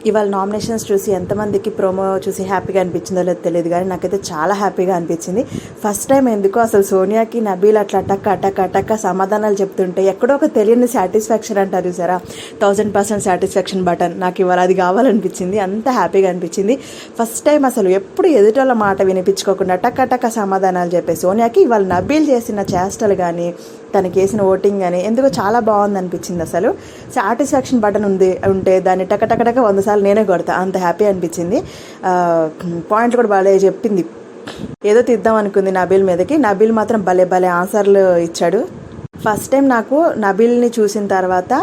ఇవాళ నామినేషన్స్ చూసి ఎంతమందికి ప్రోమో చూసి హ్యాపీగా అనిపించిందో లేదో తెలియదు, కానీ నాకైతే చాలా హ్యాపీగా అనిపించింది. ఫస్ట్ టైం ఎందుకో అసలు సోనియాకి నబీల్ అట్లా అటక్క సమాధానాలు చెప్తుంటే ఎక్కడో ఒక తెలియని సాటిస్ఫాక్షన్ అంటారు చూసారా, 1000% సాటిస్ఫాక్షన్ బటన్ నాకు ఇవాళ అది కావాలనిపించింది. అంత హ్యాపీగా అనిపించింది. ఫస్ట్ టైం అసలు ఎప్పుడు ఎదుటోళ్ళ మాట వినిపించుకోకుండా టక్క సమాధానాలు చెప్పే సోనియాకి ఇవాళ నబీల్ చేసిన చేష్టలు కానీ తనకి వేసిన ఓటింగ్ కానీ ఎందుకో చాలా బాగుంది అనిపించింది. అసలు సాటిస్ఫాక్షన్ బటన్ ఉంటే దాన్ని టక 100 సార్లు నేనే కొడతా, అంత హ్యాపీ అనిపించింది. పాయింట్లు కూడా బాగా చెప్పింది. ఏదో తీద్దాం అనుకుంది నబీల్ మీదకి, నబీల్ మాత్రం భలే ఆన్సర్లు ఇచ్చాడు. ఫస్ట్ టైం నాకు నబీల్ని చూసిన తర్వాత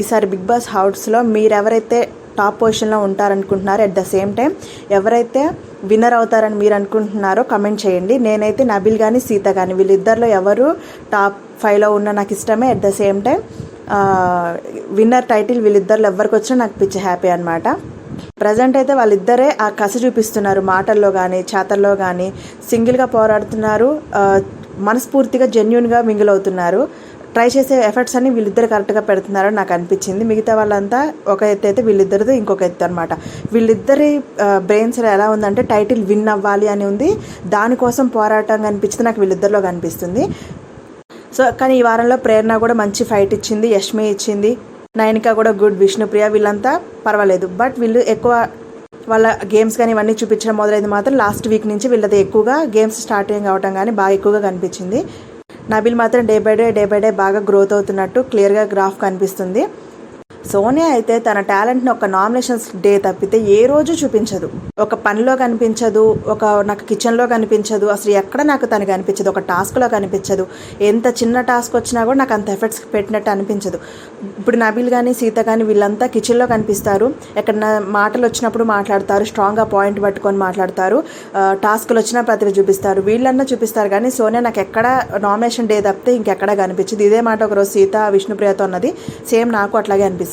ఈసారి బిగ్ బాస్ హౌస్లో మీరెవరైతే టాప్ పొజిషన్లో ఉంటారనుకుంటున్నారో, అట్ ద సేమ్ టైం ఎవరైతే విన్నర్ అవుతారని మీరు అనుకుంటున్నారో కమెంట్ చేయండి. నేనైతే నబీల్ కానీ సీత కానీ వీళ్ళిద్దరిలో ఎవరు టాప్ 5లో ఉన్న నాకు ఇష్టమే. At the same time winner title వీళ్ళిద్దరిలో ఎవరికి వచ్చినా నాకు పిచ్చి హ్యాపీ అనమాట. ప్రజెంట్ అయితే వాళ్ళిద్దరే ఆ కసి చూపిస్తున్నారు, మాటల్లో కానీ చేతల్లో కానీ సింగిల్గా పోరాడుతున్నారు, మనస్ఫూర్తిగా జెన్యున్గా మింగిల్ అవుతున్నారు. ట్రై చేసే ఎఫర్ట్స్ అన్ని వీళ్ళిద్దరు కరెక్ట్గా పెడుతున్నారని నాకు అనిపించింది. మిగతా వాళ్ళంతా ఒక ఎత్తు అయితే వీళ్ళిద్దరిది ఇంకొక ఎత్తు అనమాట. వీళ్ళిద్దరి బ్రెయిన్స్ ఎలా ఉందంటే టైటిల్ విన్ అవ్వాలి అని ఉంది, దానికోసం పోరాటం కనిపించింది నాకు వీళ్ళిద్దరిలో కనిపిస్తుంది. సో కానీ ఈ వారంలో ప్రేరణ కూడా మంచి ఫైట్ ఇచ్చింది, యష్మి ఇచ్చింది, నయనిక కూడా గుడ్, విష్ణుప్రియ వీళ్ళంతా పర్వాలేదు. బట్ వీళ్ళు ఎక్కువ వాళ్ళ గేమ్స్ కానీ ఇవన్నీ చూపించడం మొదలైంది మాత్రం లాస్ట్ వీక్ నుంచి వీళ్ళది ఎక్కువగా గేమ్స్ స్టార్టింగ్ అవటం కానీ బాగా ఎక్కువగా కనిపించింది. నబీల్ మాత్రం డే బై డే బాగా గ్రోత్ అవుతున్నట్టు క్లియర్గా గ్రాఫ్ కనిపిస్తుంది. సోనియా అయితే తన టాలెంట్ని ఒక నామినేషన్స్ డే తప్పితే ఏ రోజు చూపించదు. ఒక పనిలో కనిపించదు, నాకు కిచెన్లో కనిపించదు, అసలు ఎక్కడ నాకు తను కనిపించదు, ఒక టాస్క్లో కనిపించదు. ఎంత చిన్న టాస్క్ వచ్చినా కూడా నాకు అంత ఎఫర్ట్స్ పెట్టినట్టు అనిపించదు. ఇప్పుడు నబీల్ కానీ సీత కానీ వీళ్ళంతా కిచెన్లో కనిపిస్తారు, ఎక్కడన్నా మాటలు వచ్చినప్పుడు మాట్లాడతారు, స్ట్రాంగ్గా పాయింట్ పట్టుకొని మాట్లాడతారు, టాస్క్లు వచ్చినా ప్రతిభ చూపిస్తారు, వీళ్ళన్నా చూపిస్తారు. కానీ సోనియా నాకు ఎక్కడ నామినేషన్ డే తప్పితే ఇంకెక్కడా కనిపించింది. ఇదే మాట ఒకరోజు సీత విష్ణుప్రియతో ఉన్నది, సేమ్ నాకు అట్లాగే అనిపిస్తుంది.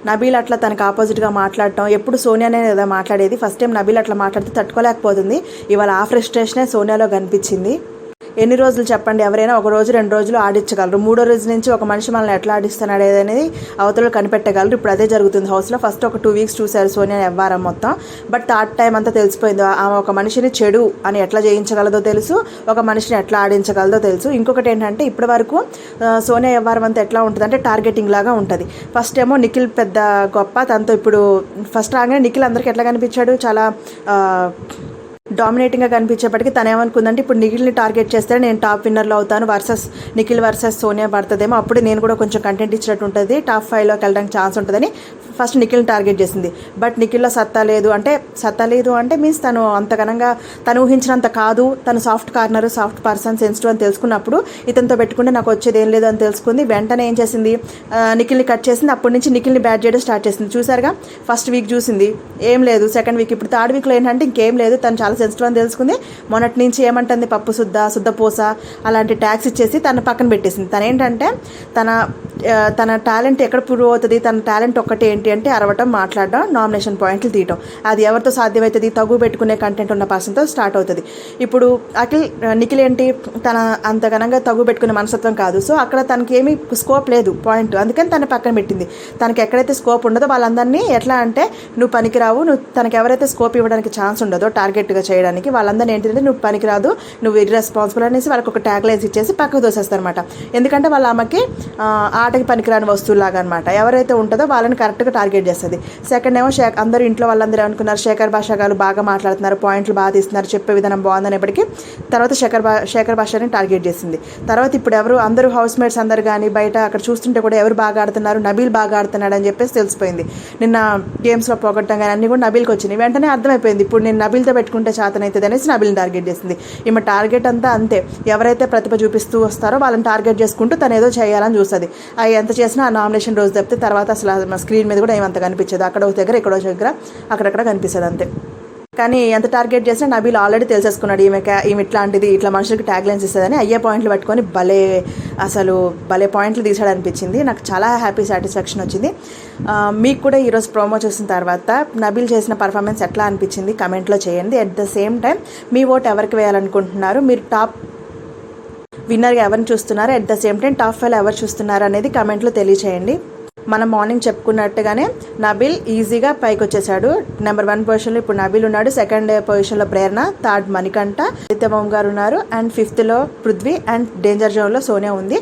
నబీల్ అట్లా తనకు ఆపోజిట్గా మాట్లాడటం, ఎప్పుడు సోనియానే కదా మాట్లాడేది, ఫస్ట్ టైం నబీల్ అట్లా మాట్లాడితే తట్టుకోలేకపోతుంది. ఇవాళ ఆ ఫ్రస్ట్రేషనే సోనియాలో కనిపించింది. ఎన్ని రోజులు చెప్పండి, ఎవరైనా ఒక రోజు 2 రోజులు ఆడించగలరు, 3వ రోజు నుంచి ఒక మనిషి మనల్ని ఎట్లా ఆడిస్తున్నాడు అనేది అవతల కనిపెట్టగలరు. ఇప్పుడు అదే జరుగుతుంది హౌస్లో. ఫస్ట్ ఒక 2 వీక్స్ చూశారు సోనియా వ్యవహారం మొత్తం, బట్ థర్డ్ టైం అంతా తెలిసిపోయింది. ఆమె ఒక మనిషిని చెడు అని ఎట్లా జయించగలదో తెలుసు, ఒక మనిషిని ఎట్లా ఆడించగలదో తెలుసు. ఇంకొకటి ఏంటంటే ఇప్పటి వరకు సోనియా వ్యవహారం అంతా ఎట్లా ఉంటుంది అంటే టార్గెటింగ్ లాగా ఉంటుంది. ఫస్ట్ ఏమో నిఖిల్ పెద్ద గొప్ప, తనతో ఇప్పుడు ఫస్ట్ రాగానే నిఖిల్ అందరికీ ఎట్లా కనిపించాడు, చాలా డామినేటింగ్గా కనిపించేప్పటికీ తను ఏమనుకుందంటే ఇప్పుడు నిఖిల్ని టార్గెట్ చేస్తే నేను టాప్ విన్నర్లో అవుతాను, నిఖిల్ వర్సెస్ సోనియా పడుతుందేమో, అప్పుడు నేను కూడా కొంచెం కంటెంట్ ఇచ్చినట్టు ఉంటుంది, టాప్ 5లోకి వెళ్ళడానికి ఛాన్స్ ఉంటుందని ఫస్ట్ నిఖిల్ని టార్గెట్ చేసింది. బట్ నిఖిల్లో సత్తా లేదు అంటే మీన్స్ తను అంతగనంగా తను ఊహించినంత కాదు, తను soft corner, soft person, sensitive అని తెలుసుకున్నప్పుడు ఇతనితో పెట్టుకుంటే నాకు వచ్చేది ఏం లేదు అని తెలుసుకుంది. వెంటనే ఏం చేసింది, నిఖిల్ని కట్ చేసింది. అప్పటి నుంచి నిఖిల్ని బ్యాట్ చేయడం స్టార్ట్ చేసింది. చూసారుగా, ఫస్ట్ వీక్ చూసింది ఏం లేదు, సెకండ్ వీక్, ఇప్పుడు థర్డ్ వీక్లో ఏంటంటే ఇంకేం లేదు, తను చాలా సెన్సిటివ్ అని తెలుసుకుంది. మొన్నటి నుంచి ఏమంటుంది, పప్పు శుద్ధ పూస అలాంటి ట్యాక్స్ ఇచ్చేసి తన పక్కన పెట్టేసింది. తను ఏంటంటే తన టాలెంట్ ఎక్కడ ప్రూవ్ అవుతుంది, తన టాలెంట్ ఒక్కటి ఏంటి అంటే అరవటం, మాట్లాడడం, నామినేషన్ పాయింట్లు తీయటం. అది ఎవరితో సాధ్యమవుతుంది, తగు పెట్టుకునే కంటెంట్ ఉన్న పర్సన్తో స్టార్ట్ అవుతుంది. ఇప్పుడు నిఖిల్ ఏంటి, తన అంత ఘనంగా తగు పెట్టుకునే మనస్తత్వం కాదు. సో అక్కడ తనకి ఏమీ స్కోప్ లేదు పాయింట్, అందుకని తన పక్కన పెట్టింది. తనకి ఎక్కడైతే స్కోప్ ఉండదో వాళ్ళందరినీ ఎట్లా అంటే నువ్వు పనికిరావు, తనకి ఎవరైతే స్కోప్ ఇవ్వడానికి ఛాన్స్ ఉండదో టార్గెట్గా చేయడానికి వాళ్ళందరినీ ఏంటంటే నువ్వు పనికిరాదు, నువ్వు ఇర్రెస్పాన్సిబుల్ అనేసి వాళ్ళకి ఒక ట్యాగ్ లైన్స్ ఇచ్చేసి పక్కకు దోసేస్తారు అనమాట. ఎందుకంటే వాళ్ళ ఆమెకి ఆటకి పనికిరాని వస్తువులాగా అనమాట. ఎవరైతే ఉంటుందో వాళ్ళని కరెక్ట్గా టార్గెట్ చేస్తుంది. సెకండ్ ఏమో అందరూ ఇంట్లో వాళ్ళందరూ అనుకున్నారు శేఖర్ భాష గారు బాగా మాట్లాడుతున్నారు, పాయింట్లు బాగా తీస్తున్నారు, చెప్పే విధానం బాగుందనేప్పటికీ తర్వాత శేఖర్ భాషని టార్గెట్ చేసింది. తర్వాత ఇప్పుడు అందరూ హౌస్ మేట్స్ అందరు కానీ బయట అక్కడ చూస్తుంటే కూడా ఎవరు బాగా ఆడుతున్నారు, నబీల్ బాగా ఆడుతున్నాడు అని చెప్పేసి తెలిసిపోయింది. నిన్న గేమ్స్లో పోగొట్టడం కానీ అన్నీ కూడా నబీల్కి వచ్చినాయి. వెంటనే అర్థమైపోయింది ఇప్పుడు నేను నబీల్తో పెట్టుకుంటే చేతనవుతుంది అనేసి నబీల్ని టార్గెట్ చేసింది. ఈమె టార్గెట్ అంతా అంతే, ఎవరైతే ప్రతిభ చూపిస్తూ వస్తారో వాళ్ళని టార్గెట్ చేసుకుంటూ తను ఏదో చేయాలని చూస్తుంది. అవి ఎంత చేసినా ఆ నామినేషన్ రోజు తప్పితే తర్వాత అసలు స్క్రీన్ మీద కూడా ఏమంత కనిపించదు, అక్కడ ఒక దగ్గర ఇక్కడ దగ్గర అక్కడక్కడ కనిపిస్తుంది అంతే. కానీ ఎంత టార్గెట్ చేసినా నబీల్ ఆల్రెడీ తెలిసేసుకున్నాడు ఈమె ఇట్లాంటిది, ఇట్లా మనుషులకి ట్యాగ్ లైన్స్ ఇస్తుందని అయ్యే పాయింట్లు పట్టుకొని భలే పాయింట్లు తీసాడు అనిపించింది. నాకు చాలా హ్యాపీ సాటిస్ఫాక్షన్ వచ్చింది. మీకు కూడా ఈరోజు ప్రోమో చూసిన తర్వాత నబీల్ చేసిన పర్ఫార్మెన్స్ ఎట్లా అనిపించింది కమెంట్లో చేయండి. At the same time me vote ఎవరికి వేయాలనుకుంటున్నారు, మీరు టాప్ విన్నర్గా ఎవరిని చూస్తున్నారు, at the same time top 5 ఎవరు చూస్తున్నారు అనేది కమెంట్లో తెలియచేయండి. మనం మార్నింగ్ చెప్పుకున్నట్టుగానే నబీల్ ఈజీగా పైకి వచ్చేసాడు. నెంబర్ 1 పొజిషన్లో ఇప్పుడు నబీల్ ఉన్నాడు, సెకండ్ పొజిషన్లో ప్రేరణ, థర్డ్ మణికంఠ, ఆదిత్యబాబు గారు ఉన్నారు, and 5th Prithvi, and danger జోన్లో సోనియా ఉంది.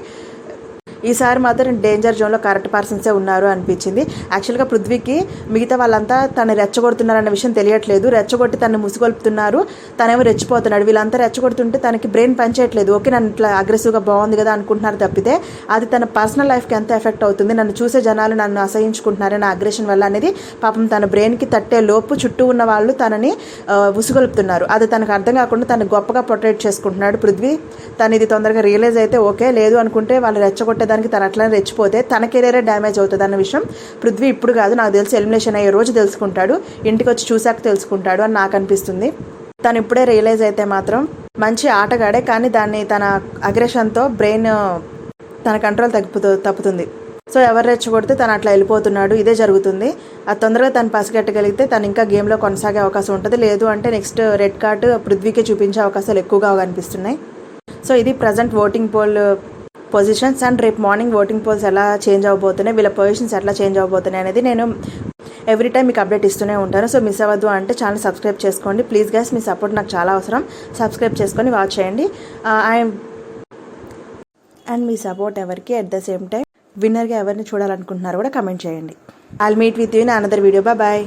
ఈసారి మాత్రం డేంజర్ జోన్లో కరెక్ట్ పర్సన్సే ఉన్నారు అనిపించింది. యాక్చువల్గా పృథ్వీకి మిగతా వాళ్ళంతా తను రెచ్చగొడుతున్నారన్న విషయం తెలియట్లేదు, రెచ్చగొట్టి తను ముసుగొల్పుతున్నారు, తనేమో రెచ్చిపోతున్నాడు. వీళ్ళంతా రెచ్చగొడుతుంటే తనకి బ్రెయిన్ పనిచేయట్లేదు. ఓకే నన్ను ఇట్లా అగ్రెసివ్గా బాగుంది కదా అనుకుంటున్నారు తప్పితే అది తన పర్సనల్ లైఫ్కి ఎంత ఎఫెక్ట్ అవుతుంది, నన్ను చూసే జనాలు నన్ను అసహించుకుంటున్నారు నా అగ్రెషన్ వల్ల అనేది పాపం తన బ్రెయిన్కి తట్టే లోపు చుట్టూ ఉన్న వాళ్ళు తనని ఉసుగొల్పుతున్నారు. అది తనకు అర్థం కాకుండా తను గొప్పగా ప్రొటెక్ట్ చేసుకుంటున్నాడు పృథ్వీ. తను ఇది తొందరగా రియలైజ్ అయితే ఓకే, లేదు అనుకుంటే వాళ్ళు రెచ్చగొట్టే దానికి తను అట్లనే రెచ్చిపోతే తన కెరీరే డ్యామేజ్ అవుతుంది అన్న విషయం పృథ్వీ ఇప్పుడు కాదు, నాకు తెలిసి ఎలిమినేషన్ అయ్యే రోజు తెలుసుకుంటాడు, ఇంటికి వచ్చి చూశాక తెలుసుకుంటాడు అని నాకు అనిపిస్తుంది. తను ఇప్పుడే రియలైజ్ అయితే మాత్రం మంచి ఆటగాడే, కానీ దాన్ని తన అగ్రెషన్తో బ్రెయిన్ తన కంట్రోల్ తప్పుతుంది. సో ఎవరు రెచ్చగొడితే తను అట్లా వెళ్ళిపోతున్నాడు, ఇదే జరుగుతుంది. అది తొందరగా తను పసిగట్టగలిగితే తను ఇంకా గేమ్లో కొనసాగే అవకాశం ఉంటుంది, లేదు అంటే నెక్స్ట్ రెడ్ కార్డు పృథ్వీకి చూపించే అవకాశాలు ఎక్కువగా కనిపిస్తున్నాయి. సో ఇది present voting poll positions, and రేపు మార్నింగ్ ఓటింగ్ పోల్స్ ఎలా చేంజ్ అవ్వబోతున్నాయి, వీళ్ళ పొజిషన్స్ ఎట్లా చేంజ్ అవ్వబోతున్నాయి అనేది నేను ఎవ్రీ టైం మీకు అప్డేట్ ఇస్తూనే ఉంటాను. సో మిస్ అవ్వద్దు అంటే ఛానల్ సబ్స్క్రైబ్ చేసుకోండి ప్లీజ్ గైస్, మీ సపోర్ట్ నాకు చాలా అవసరం. సబ్స్క్రైబ్ చేసుకొని వాచ్ చేయండి. అండ్ మీ సపోర్ట్ ఎవరికి అట్ ద సేమ్ టైం విన్నర్గా ఎవరిని చూడాలనుకుంటున్నారో కూడా కమెంట్ చేయండి. I'll meet with you in another video. Bye.